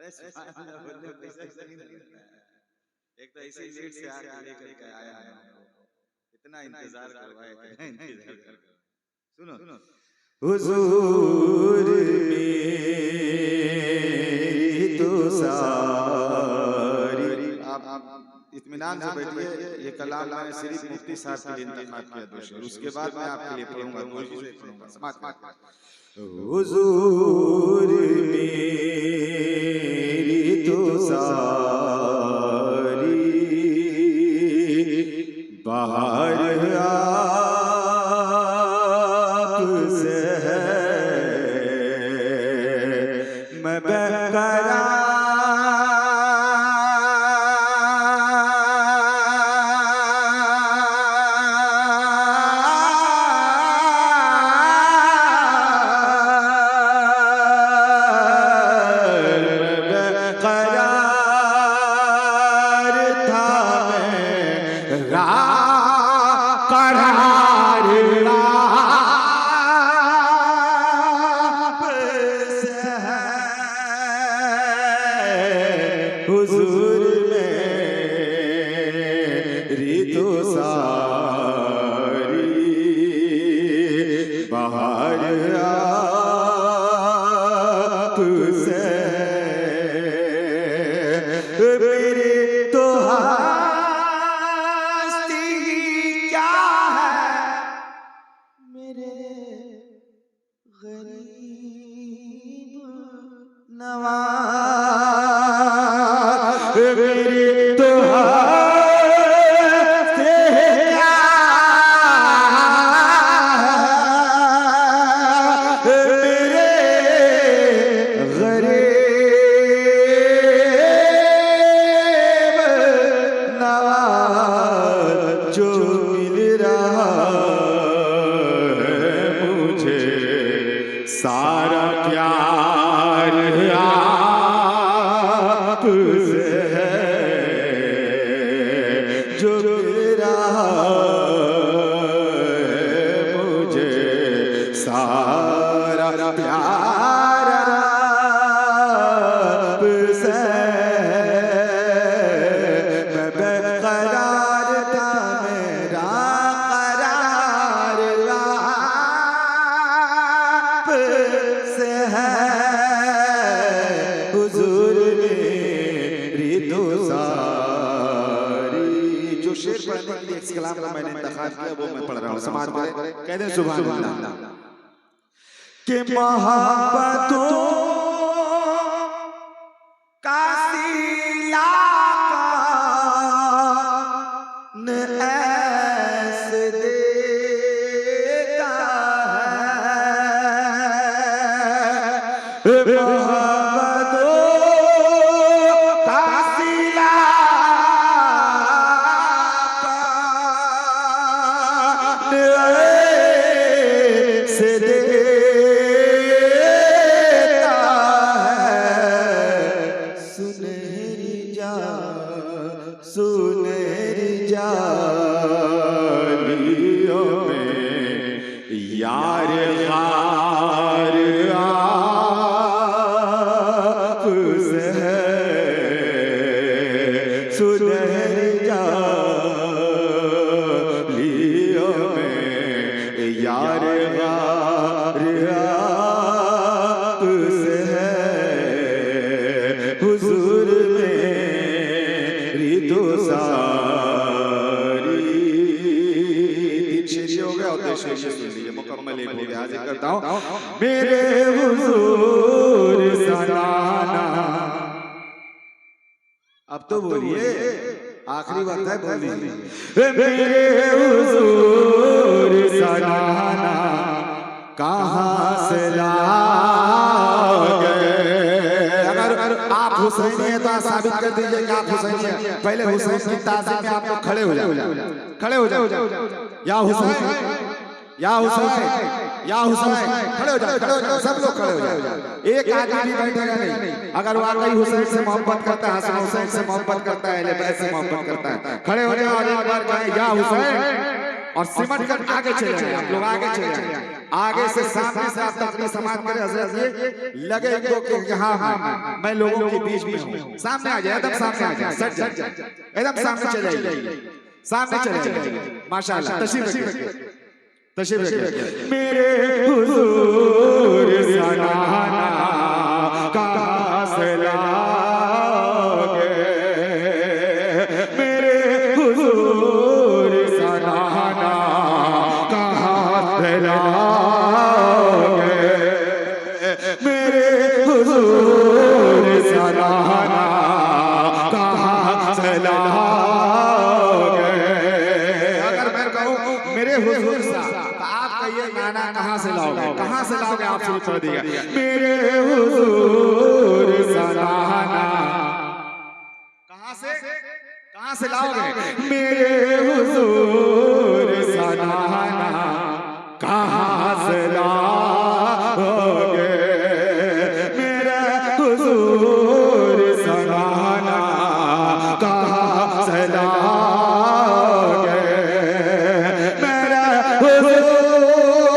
बोलने पैसा नहीं लगता है। एक तो ऐसे लेट से आके लेकर के आया है हमको, इतना इंतजार करवाए, इतना इंतजार करवाए। सुनो हुजूर मेरी तो सारी, आप इत्मीनान से बैठिए। ये कलाम मैंने सिर्फ मुफ्ती साहब के लिए इंतखाब किया दो शेर, उसके बाद मैं आपके लिए पढ़ूंगा, कोशिश से पढ़ूंगा। समाज हुजूर मेरी तो सारी बाहर आपसे है, मैं बेकरार हुजूर मेरी तो सारी बाहर आपसे, मेरी तो हस्ती क्या है, मेरे गरीब नवाज, मेरी तो हस्ती क्या है, मेरे गरीब नवाज। जो मिल रहा है मुझे सारा प्यार आपसे है, जो मेरा है मुझे सारा प्यार आपसे है, मैं बेकरार था मेरा करार आपसे है, हुजूर मेरी तो सारी। जो शेर पढ़ने के लिए इस कलाम का मैंने इंतखाब किया वो मैं पढ़ रहा हूँ, समाज में कह दें सुभान अल्लाह। कि मोहब्बतों का सिला कौन ऐसे देता है, मोहब्बतों का सिला कौन ऐसे देता है, सुनहरी जालियों में यार गार आपसे है, सुनहरी जालियों में यार गार आपसे है, हुजूर मेरी तो सारी। तीन शेर हो गया और 2 शेर सुन लीजिए, मुकम्मल एक हो गया। हाजिर करता हूँ मेरे हुजूर सलाना। अब तो बोलिए, आखिरी वक्त है, बोल दीजिए मेरे हुजूर सलाना कहाँ से ला गए। अगर आप हुसैनी है तो साबित कर दीजिए कि आप हुसैनी है। पहले हुसैन की ताज़ीम में आप लोग खड़े हो जाओ, खड़े हो जाओ। या हुसैन, या हुसैन, या हुसैन, खड़े हो जाओ, सब लोग खड़े हो जाओ। एक आदमी भी बैठेगा नहीं। अगर वाकई हुसैन से मोहब्बत करता है, हसन हुसैन से मोहब्बत करता है, अहले बैत से मोहब्बत करता है, खड़े हो जाओ और एक बार कहें या हुसैन, और सिमट कर आगे चले जाएं, आप लोग आगे चले जाएं, आगे से सामने से आप तकरीर समाप्त करें हजरत, ये लगे इनको कि हाँ मैं लोगों के बीच में हूँ। सामने आ जाए, एकदम सामने आ जाए, सट जाए, एकदम सामने चले जाइए, सामने चले जाइए। माशाल्लाह, तशरीफ रखिए, तशरीफ रखिए। मेरे हुजूर सलाना कहाँ से लाओगे, मेरे हुजूर सलाना कहाँ से लाओगे, मेरे हुजूर सलाना कहाँ से लाओगे। अगर मैं कहूँ मेरे हुजूर सा, तो आप कहिए नाना कहाँ से लाओगे, कहाँ से लाओगे, आप शुरू कर दिया। मेरे हुजूर सलाना कहाँ से लाओगे, मेरे हुजूर सलाना कहाँ से लाओगे, मेरे हुजूर सलाना कहाँ से लाओगे, मेरे हुजूर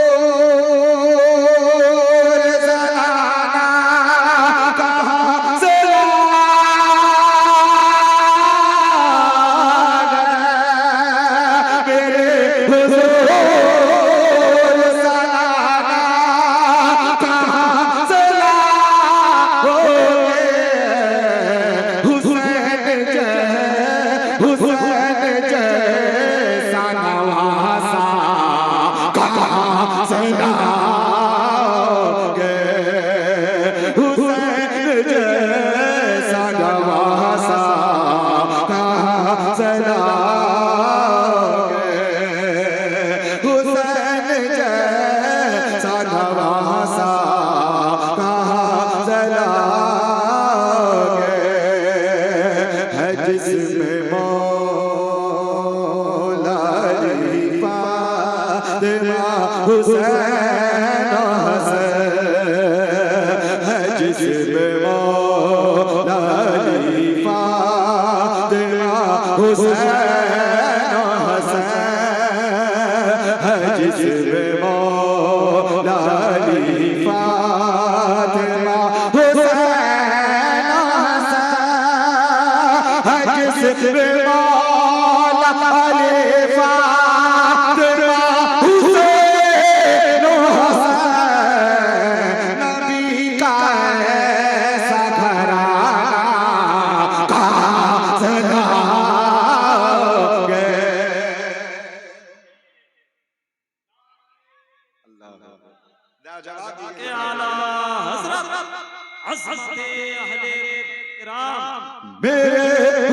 सलाना कहाँ से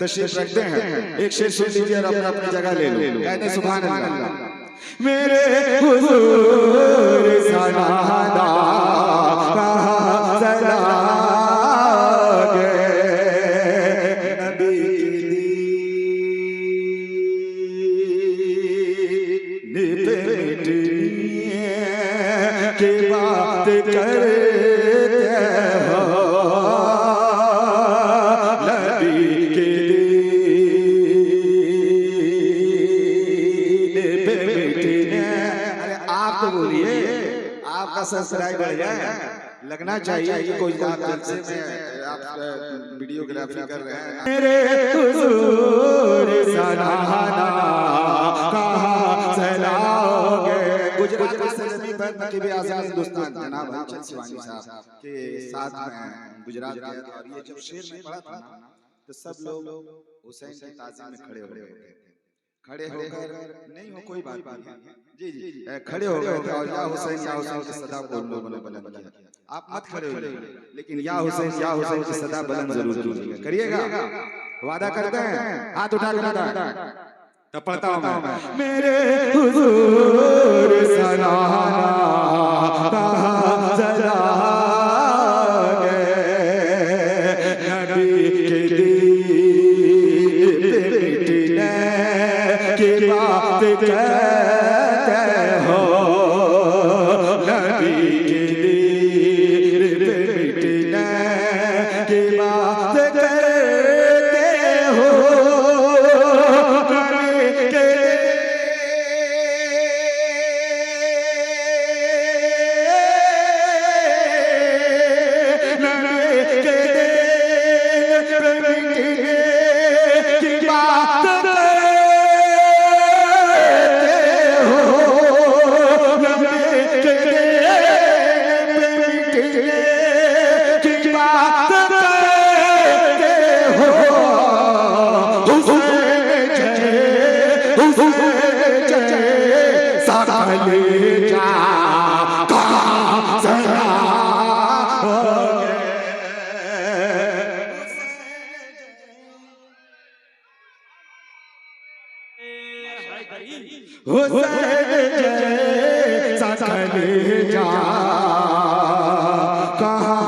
तशरीफ रखते हैं। एक शेर सुन लीजिए और अपना अपनी जगह ले लो। कहते हैं सुभान अल्लाह। मेरे हुजूर सलाना कहाँ से लाओगे, नबी की मिटने की बात करते हो, सब्सक्राइब बढ़ जाए, लगना चाहिए कि कोई जलसे में आप वीडियोग्राफी कर रहे हैं। मेरे हुजूर सलाना कहाँ से लाओगे, गुजरात से नबी पर भी आजाद हिंदुस्तान जनाब हसन शिवानी साहब के साथ में गुजरात गया था, और ये जब शेर में पढ़ा था तो सब लोग हुसैन की ताज़ीम में खड़े हो गए थे। खड़े होकर नहीं हो कोई बात नहीं, जी जी खड़े हो गए थे और या हुसैन की सदा को लोगों ने बुलंद किया। आप मत खड़े हो, लेकिन या हुसैन की सदा बुलंद जरूर कीजिएगा। करिएगा, वादा करते हैं, हाथ उठा के बता तब पढ़ता हूं मैं। मेरे हुजूर सलाना कहाँ से लाओगे, नबी के कहते हो नबी के दीन पे मिटने की बात करते हो नबी के हुसैन जैसा कलेजा कहाँ